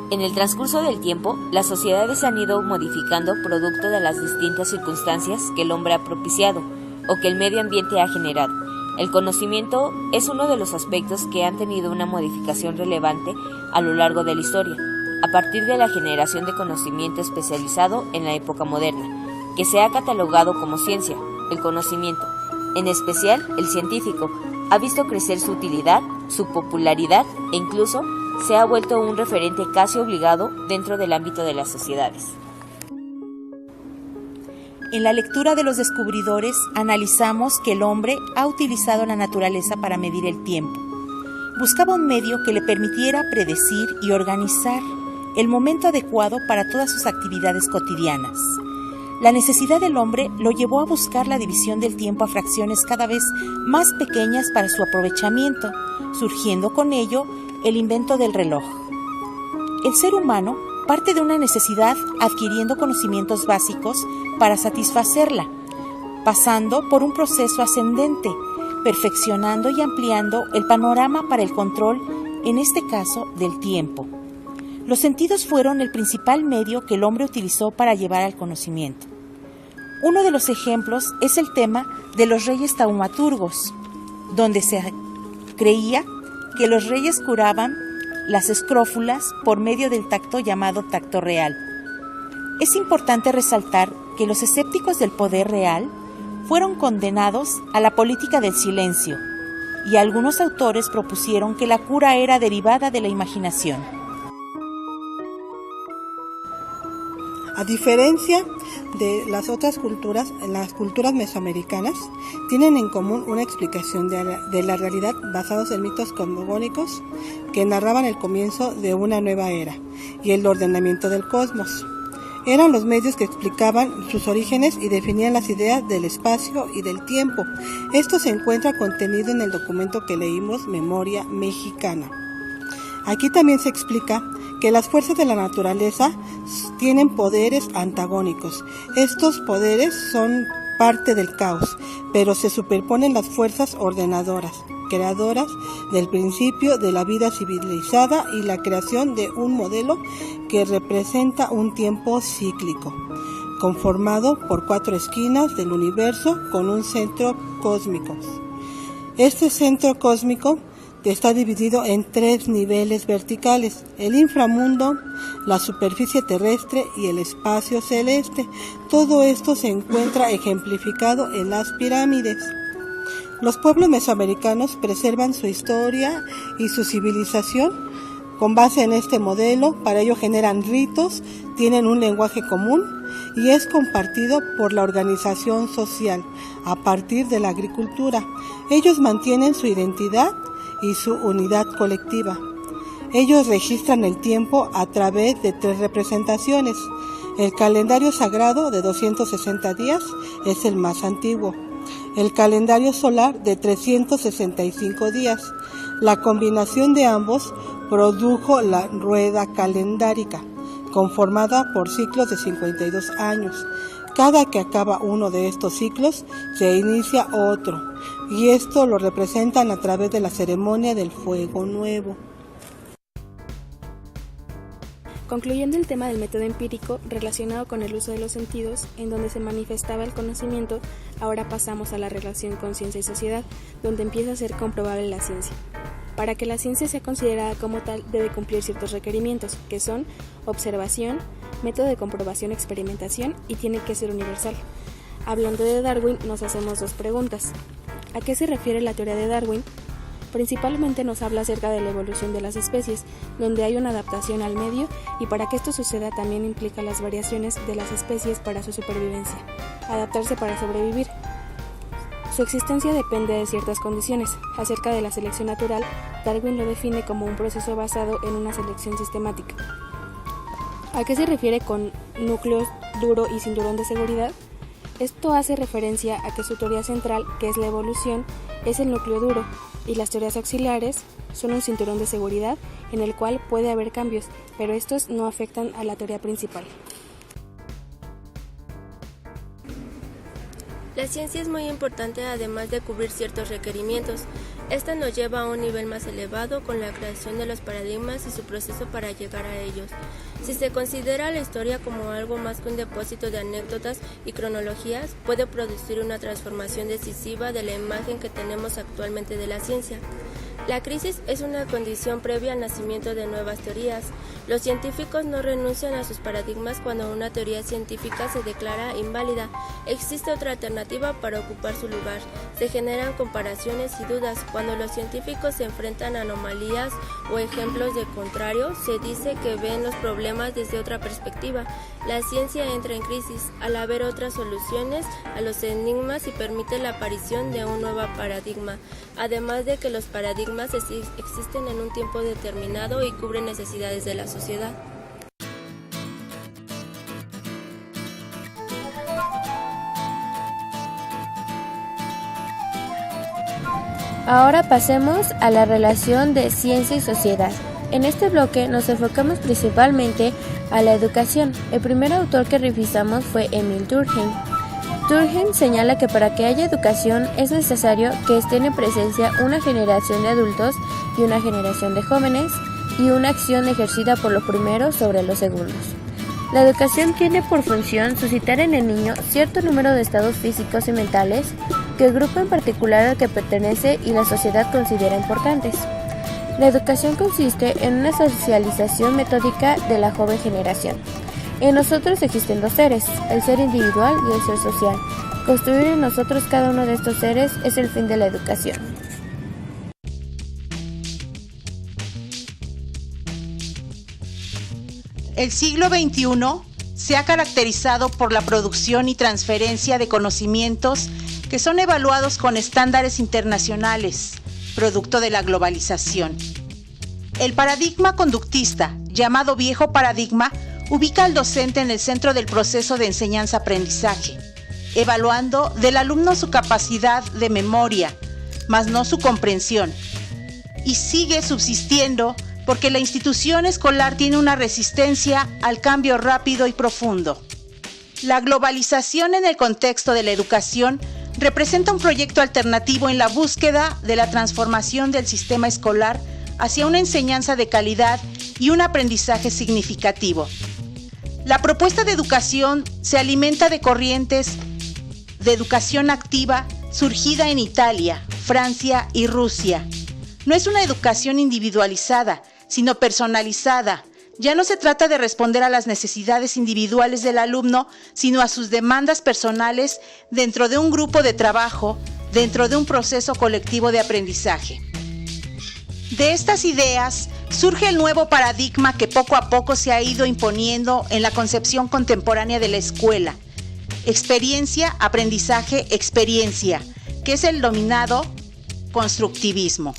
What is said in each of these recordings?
En el transcurso del tiempo, las sociedades se han ido modificando producto de las distintas circunstancias que el hombre ha propiciado o que el medio ambiente ha generado. El conocimiento es uno de los aspectos que han tenido una modificación relevante a lo largo de la historia, a partir de la generación de conocimiento especializado en la época moderna, que se ha catalogado como ciencia. El conocimiento, en especial el científico, ha visto crecer su utilidad, su popularidad e incluso se ha vuelto un referente casi obligado dentro del ámbito de las sociedades. En la lectura de los descubridores analizamos que el hombre ha utilizado la naturaleza para medir el tiempo. Buscaba un medio que le permitiera predecir y organizar el momento adecuado para todas sus actividades cotidianas. La necesidad del hombre lo llevó a buscar la división del tiempo a fracciones cada vez más pequeñas para su aprovechamiento, surgiendo con ello el invento del reloj. El ser humano parte de una necesidad adquiriendo conocimientos básicos para satisfacerla, pasando por un proceso ascendente, perfeccionando y ampliando el panorama para el control, en este caso, del tiempo. Los sentidos fueron el principal medio que el hombre utilizó para llevar al conocimiento. Uno de los ejemplos es el tema de los reyes taumaturgos, donde se creía que los reyes curaban las escrófulas por medio del tacto llamado tacto real. Es importante resaltar que los escépticos del poder real fueron condenados a la política del silencio, y algunos autores propusieron que la cura era derivada de la imaginación. A diferencia de las otras culturas, las culturas mesoamericanas tienen en común una explicación de la realidad basados en mitos cosmogónicos que narraban el comienzo de una nueva era y el ordenamiento del cosmos. Eran los medios que explicaban sus orígenes y definían las ideas del espacio y del tiempo. Esto se encuentra contenido en el documento que leímos, Memoria Mexicana. Aquí también se explica que las fuerzas de la naturaleza tienen poderes antagónicos. Estos poderes son parte del caos, pero se superponen las fuerzas ordenadoras, creadoras del principio de la vida civilizada y la creación de un modelo que representa un tiempo cíclico, conformado por 4 esquinas del universo con un centro cósmico. Este centro cósmico está dividido en 3 niveles verticales: el inframundo, la superficie terrestre y el espacio celeste. Todo esto se encuentra ejemplificado en las pirámides. Los pueblos mesoamericanos preservan su historia y su civilización con base en este modelo. Para ello generan ritos, tienen un lenguaje común y es compartido por la organización social a partir de la agricultura. Ellos mantienen su identidad y su unidad colectiva. Ellos registran el tiempo a través de 3 representaciones. El calendario sagrado de 260 días es el más antiguo. El calendario solar de 365 días. La combinación de ambos produjo la rueda calendárica, conformada por ciclos de 52 años. Cada que acaba uno de estos ciclos, se inicia otro, y esto lo representan a través de la ceremonia del fuego nuevo. Concluyendo el tema del método empírico relacionado con el uso de los sentidos, en donde se manifestaba el conocimiento, ahora pasamos a la relación con ciencia y sociedad, donde empieza a ser comprobable la ciencia. Para que la ciencia sea considerada como tal, debe cumplir ciertos requerimientos, que son observación, método de comprobación, experimentación, y tiene que ser universal. Hablando de Darwin, nos hacemos 2 preguntas. ¿A qué se refiere la teoría de Darwin? Principalmente nos habla acerca de la evolución de las especies, donde hay una adaptación al medio, y para que esto suceda también implica las variaciones de las especies para su supervivencia, adaptarse para sobrevivir. Su existencia depende de ciertas condiciones. Acerca de la selección natural, Darwin lo define como un proceso basado en una selección sistemática. ¿A qué se refiere con núcleo duro y cinturón de seguridad? Esto hace referencia a que su teoría central, que es la evolución, es el núcleo duro, y las teorías auxiliares son un cinturón de seguridad en el cual puede haber cambios, pero estos no afectan a la teoría principal. La La ciencia es muy importante además de cubrir ciertos requerimientos. Esta nos lleva a un nivel más elevado con la creación de los paradigmas y su proceso para llegar a ellos. Si se considera la historia como algo más que un depósito de anécdotas y cronologías, puede producir una transformación decisiva de la imagen que tenemos actualmente de la ciencia. La crisis es una condición previa al nacimiento de nuevas teorías. Los científicos no renuncian a sus paradigmas cuando una teoría científica se declara inválida. Existe otra alternativa para ocupar su lugar. Se generan comparaciones y dudas. Cuando los científicos se enfrentan a anomalías o ejemplos de contrario, se dice que ven los problemas desde otra perspectiva. La ciencia entra en crisis al haber otras soluciones a los enigmas y permite la aparición de un nuevo paradigma. Además de que los paradigmas existen en un tiempo determinado y cubren necesidades de la sociedad. Ahora pasemos a la relación de ciencia y sociedad. En este bloque nos enfocamos principalmente a la educación. El primer autor que revisamos fue Emil Durkheim. Durkheim señala que para que haya educación es necesario que estén en presencia una generación de adultos y una generación de jóvenes y una acción ejercida por los primeros sobre los segundos. La educación tiene por función suscitar en el niño cierto número de estados físicos y mentales que el grupo en particular al que pertenece y la sociedad considera importantes. La educación consiste en una socialización metódica de la joven generación. En nosotros existen dos seres, el ser individual y el ser social. Construir en nosotros cada uno de estos seres es el fin de la educación. El siglo XXI se ha caracterizado por la producción y transferencia de conocimientos que son evaluados con estándares internacionales, producto de la globalización. El paradigma conductista, llamado viejo paradigma, ubica al docente en el centro del proceso de enseñanza-aprendizaje, evaluando del alumno su capacidad de memoria, mas no su comprensión, y sigue subsistiendo porque la institución escolar tiene una resistencia al cambio rápido y profundo. La globalización en el contexto de la educación representa un proyecto alternativo en la búsqueda de la transformación del sistema escolar hacia una enseñanza de calidad y un aprendizaje significativo. La propuesta de educación se alimenta de corrientes de educación activa surgida en Italia, Francia y Rusia. No es una educación individualizada, sino personalizada. Ya no se trata de responder a las necesidades individuales del alumno, sino a sus demandas personales dentro de un grupo de trabajo, dentro de un proceso colectivo de aprendizaje. De estas ideas surge el nuevo paradigma que poco a poco se ha ido imponiendo en la concepción contemporánea de la escuela. Experiencia, aprendizaje, experiencia, que es el denominado constructivismo.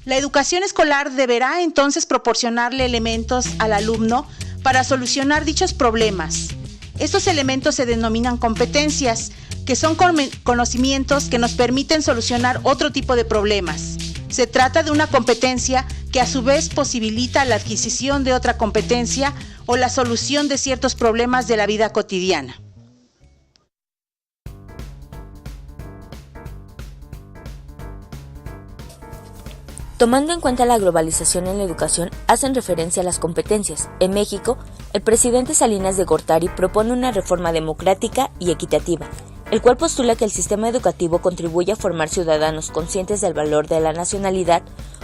La educación escolar deberá entonces proporcionarle elementos al alumno para solucionar dichos problemas. Estos elementos se denominan competencias, que son conocimientos que nos permiten solucionar otro tipo de problemas. Se trata de una competencia que a su vez posibilita la adquisición de otra competencia o la solución de ciertos problemas de la vida cotidiana. Tomando en cuenta la globalización en la educación, hacen referencia a las competencias. En México, el presidente Salinas de Gortari propone una reforma democrática y equitativa, el cual postula que el sistema educativo contribuye a formar ciudadanos conscientes del valor de la nacionalidad,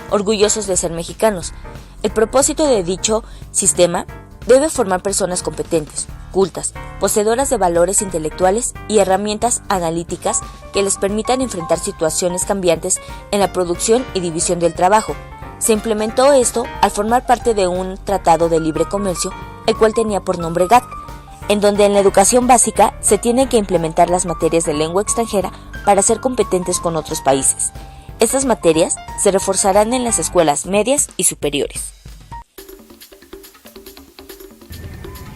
orgullosos de ser mexicanos. El propósito de dicho sistema debe formar personas competentes, cultas, poseedoras de valores intelectuales y herramientas analíticas que les permitan enfrentar situaciones cambiantes en la producción y división del trabajo. Se implementó esto al formar parte de un tratado de libre comercio, el cual tenía por nombre GATT, en donde en la educación básica se tienen que implementar las materias de lengua extranjera para ser competentes con otros países. Estas materias se reforzarán en las escuelas medias y superiores.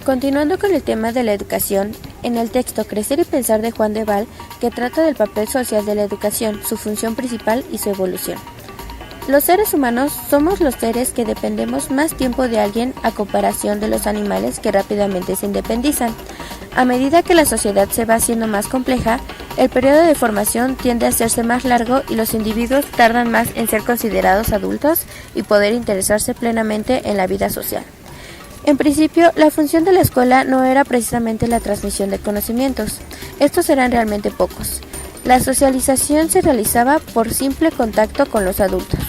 Continuando con el tema de la educación, en el texto Crecer y Pensar de Juan de Val, que trata del papel social de la educación, su función principal y su evolución. Los seres humanos somos los seres que dependemos más tiempo de alguien a comparación de los animales que rápidamente se independizan. A medida que la sociedad se va haciendo más compleja, el periodo de formación tiende a hacerse más largo y los individuos tardan más en ser considerados adultos y poder interesarse plenamente en la vida social. En principio, la función de la escuela no era precisamente la transmisión de conocimientos. Estos eran realmente pocos. La socialización se realizaba por simple contacto con los adultos.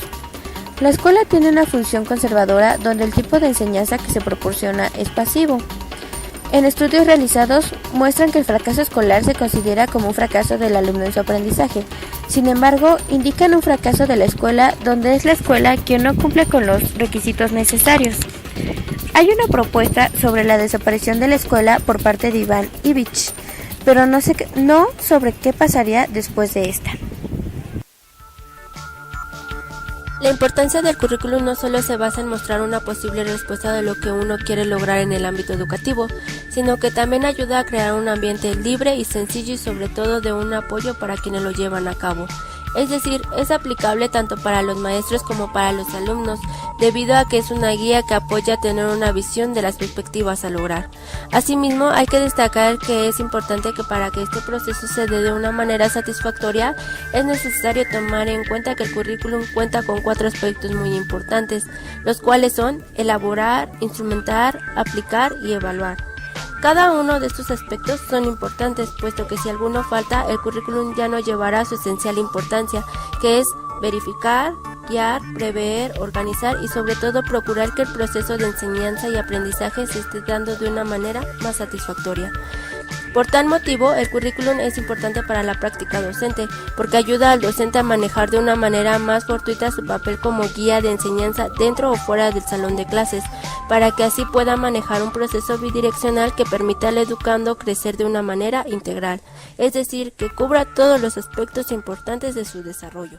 La escuela tiene una función conservadora donde el tipo de enseñanza que se proporciona es pasivo. En estudios realizados muestran que el fracaso escolar se considera como un fracaso del alumno en su aprendizaje. Sin embargo, indican un fracaso de la escuela donde es la escuela quien no cumple con los requisitos necesarios. Hay una propuesta sobre la desaparición de la escuela por parte de Iván Ivić, pero no sobre qué pasaría después de esta. La importancia del currículum no solo se basa en mostrar una posible respuesta de lo que uno quiere lograr en el ámbito educativo, sino que también ayuda a crear un ambiente libre y sencillo y sobre todo de un apoyo para quienes lo llevan a cabo. Es decir, es aplicable tanto para los maestros como para los alumnos, debido a que es una guía que apoya a tener una visión de las perspectivas a lograr. Asimismo, hay que destacar que es importante que para que este proceso se dé de una manera satisfactoria, es necesario tomar en cuenta que el currículum cuenta con 4 aspectos muy importantes, los cuales son elaborar, instrumentar, aplicar y evaluar. Cada uno de estos aspectos son importantes, puesto que si alguno falta, el currículum ya no llevará su esencial importancia, que es verificar, guiar, prever, organizar y sobre todo procurar que el proceso de enseñanza y aprendizaje se esté dando de una manera más satisfactoria. Por tal motivo, el currículum es importante para la práctica docente, porque ayuda al docente a manejar de una manera más fortuita su papel como guía de enseñanza dentro o fuera del salón de clases, para que así pueda manejar un proceso bidireccional que permita al educando crecer de una manera integral, es decir, que cubra todos los aspectos importantes de su desarrollo.